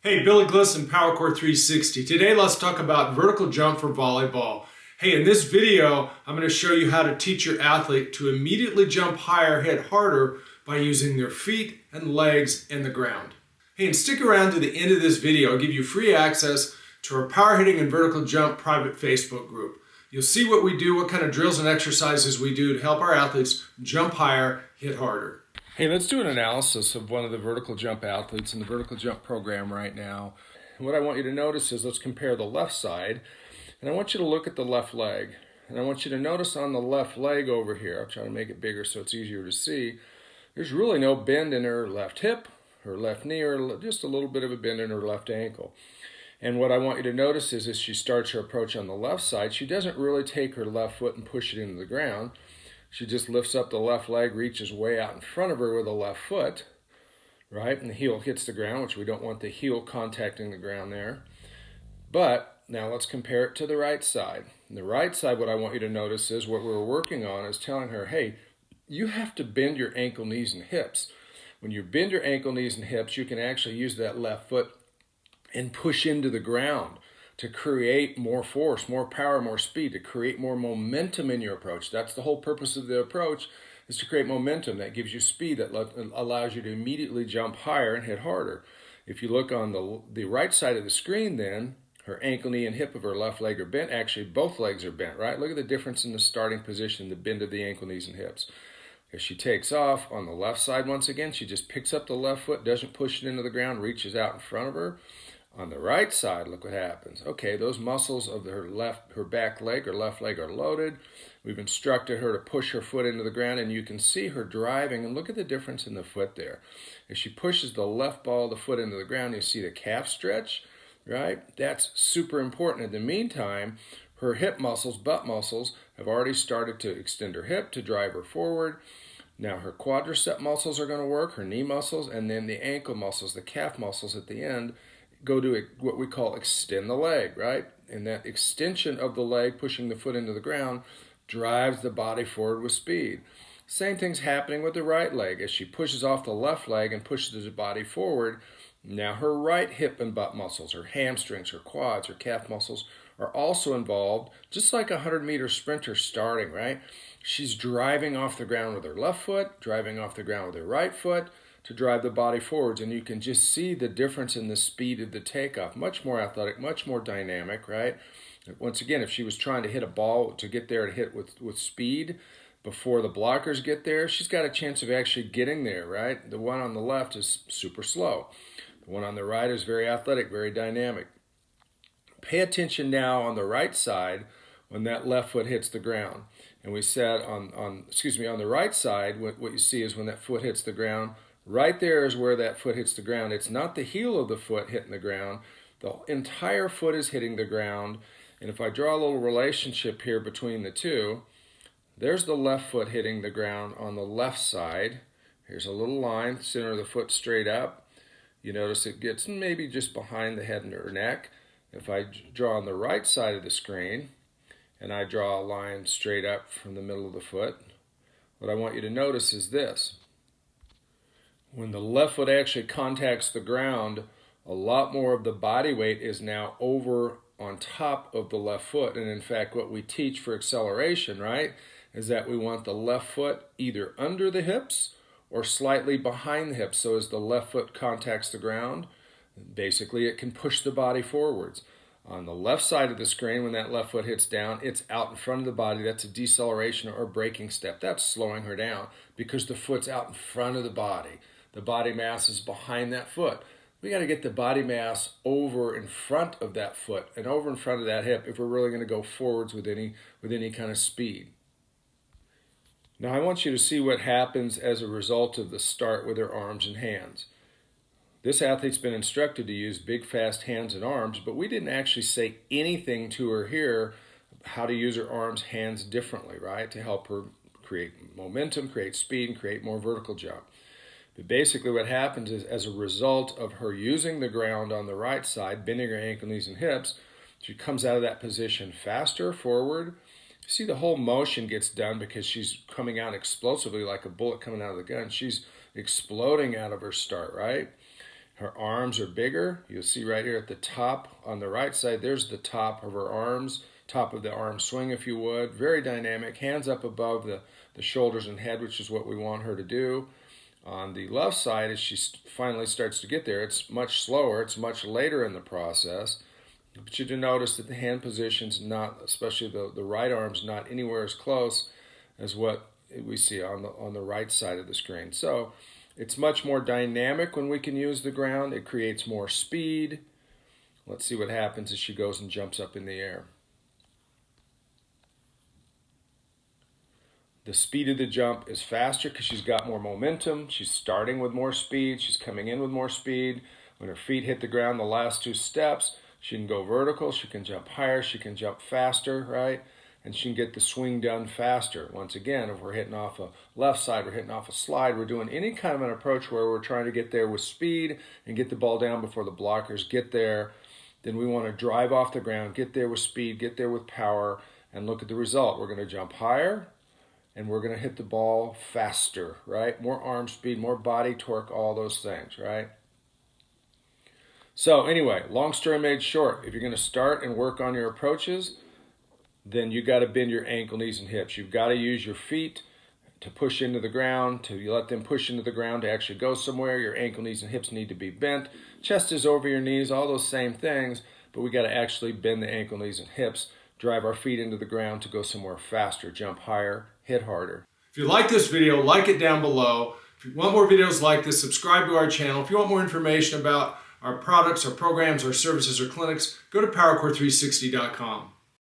Hey, Billy Glisson, PowerCore 360. Today let's talk about vertical jump for volleyball. Hey, in this video, I'm going to show you how to teach your athlete to immediately jump higher, hit harder by using their feet and legs in the ground. Hey, and stick around to the end of this video. I'll give you free access to our power hitting and vertical jump private Facebook group. You'll see what we do, what kind of drills and exercises we do to help our athletes jump higher, hit harder. Hey, let's do an analysis of one of the vertical jump athletes in the vertical jump program right now. And what I want you to notice is let's compare the left side, and I want you to look at the left leg. And I want you to notice on the left leg over here, I'll try to make it bigger so it's easier to see, there's really no bend in her left hip, her left knee, or just a little bit of a bend in her left ankle. And what I want you to notice is as she starts her approach on the left side, she doesn't really take her left foot and push it into the ground. She just lifts up the left leg, reaches way out in front of her with the left foot, right? And the heel hits the ground, which we don't want the heel contacting the ground there. But now let's compare it to the right side. On the right side, what I want you to notice is what we're working on is telling her, hey, you have to bend your ankle, knees, and hips. When you bend your ankle, knees, and hips, you can actually use that left foot and push into the ground to create more force, more power, more speed, to create more momentum in your approach. That's the whole purpose of the approach, is to create momentum. That gives you speed, that allows you to immediately jump higher and hit harder. If you look on the right side of the screen then, her ankle, knee, and hip of her left leg are bent. Actually, both legs are bent, right? Look at the difference in the starting position, the bend of the ankle, knees, and hips. As she takes off on the left side, once again, she just picks up the left foot, doesn't push it into the ground, reaches out in front of her. On the right side, look what happens. Okay, those muscles of her back leg or left leg are loaded. We've instructed her to push her foot into the ground, and you can see her driving, and look at the difference in the foot there. As she pushes the left ball of the foot into the ground, you see the calf stretch, right? That's super important. In the meantime, her hip muscles, butt muscles, have already started to extend her hip to drive her forward. Now her quadricep muscles are going to work, her knee muscles, and then the ankle muscles, the calf muscles at the end, go to what we call extend the leg, right? And that extension of the leg, pushing the foot into the ground, drives the body forward with speed. Same thing's happening with the right leg. As she pushes off the left leg and pushes the body forward, now her right hip and butt muscles, her hamstrings, her quads, her calf muscles are also involved, just like a 100-meter sprinter starting, right? She's driving off the ground with her left foot, driving off the ground with her right foot, to drive the body forwards, and you can just see the difference in the speed of the takeoff. Much more athletic, much more dynamic, right? Once again, if she was trying to hit a ball to get there to hit with speed before the blockers get there, she's got a chance of actually getting there, right? The one on the left is super slow. The one on the right is very athletic, very dynamic. Pay attention now on the right side when that left foot hits the ground. And we said on the right side, what you see is when that foot hits the ground, right there is where that foot hits the ground. It's not the heel of the foot hitting the ground. The entire foot is hitting the ground. And if I draw a little relationship here between the two, there's the left foot hitting the ground on the left side. Here's a little line, center of the foot straight up. You notice it gets maybe just behind the head and her neck. If I draw on the right side of the screen, and I draw a line straight up from the middle of the foot, what I want you to notice is this. When the left foot actually contacts the ground, a lot more of the body weight is now over on top of the left foot. And in fact, what we teach for acceleration, right, is that we want the left foot either under the hips or slightly behind the hips. So as the left foot contacts the ground, basically it can push the body forwards. On the left side of the screen, when that left foot hits down, it's out in front of the body. That's a deceleration or braking step. That's slowing her down because the foot's out in front of the body. The body mass is behind that foot. We got to get the body mass over in front of that foot and over in front of that hip if we're really going to go forwards with any kind of speed. Now I want you to see what happens as a result of the start with her arms and hands. This athlete's been instructed to use big, fast hands and arms, but we didn't actually say anything to her here how to use her arms, hands differently, right, to help her create momentum, create speed, and create more vertical jump. But basically what happens is as a result of her using the ground on the right side, bending her ankle, knees, and hips, she comes out of that position faster, forward. You see the whole motion gets done because she's coming out explosively like a bullet coming out of the gun. She's exploding out of her start, right? Her arms are bigger. You'll see right here at the top on the right side, there's the top of her arms, top of the arm swing, if you would. Very dynamic, hands up above the shoulders and head, which is what we want her to do. On the left side, as she finally starts to get there, it's much slower. It's much later in the process. But you do notice that the hand position's not, especially the right arm's not anywhere as close as what we see on the right side of the screen. So it's much more dynamic when we can use the ground. It creates more speed. Let's see what happens as she goes and jumps up in the air. The speed of the jump is faster because she's got more momentum. She's starting with more speed. She's coming in with more speed. When her feet hit the ground, the last two steps, she can go vertical, she can jump higher, she can jump faster, right? And she can get the swing done faster. Once again, if we're hitting off a left side, we're hitting off a slide, we're doing any kind of an approach where we're trying to get there with speed and get the ball down before the blockers get there, then we want to drive off the ground, get there with speed, get there with power, and look at the result. We're going to jump higher, and we're going to hit the ball faster, right? More arm speed, more body torque, all those things, right? So anyway, long story made short, if you're going to start and work on your approaches, then you got to bend your ankle, knees, and hips. You've got to use your feet to push into the ground, to let them push into the ground to actually go somewhere. Your ankle, knees, and hips need to be bent. Chest is over your knees, all those same things, but we got to actually bend the ankle, knees, and hips, drive our feet into the ground to go somewhere faster, jump higher, hit harder. If you like this video, like it down below. If you want more videos like this, subscribe to our channel. If you want more information about our products, our programs, our services, or clinics, go to PowerCore360.com.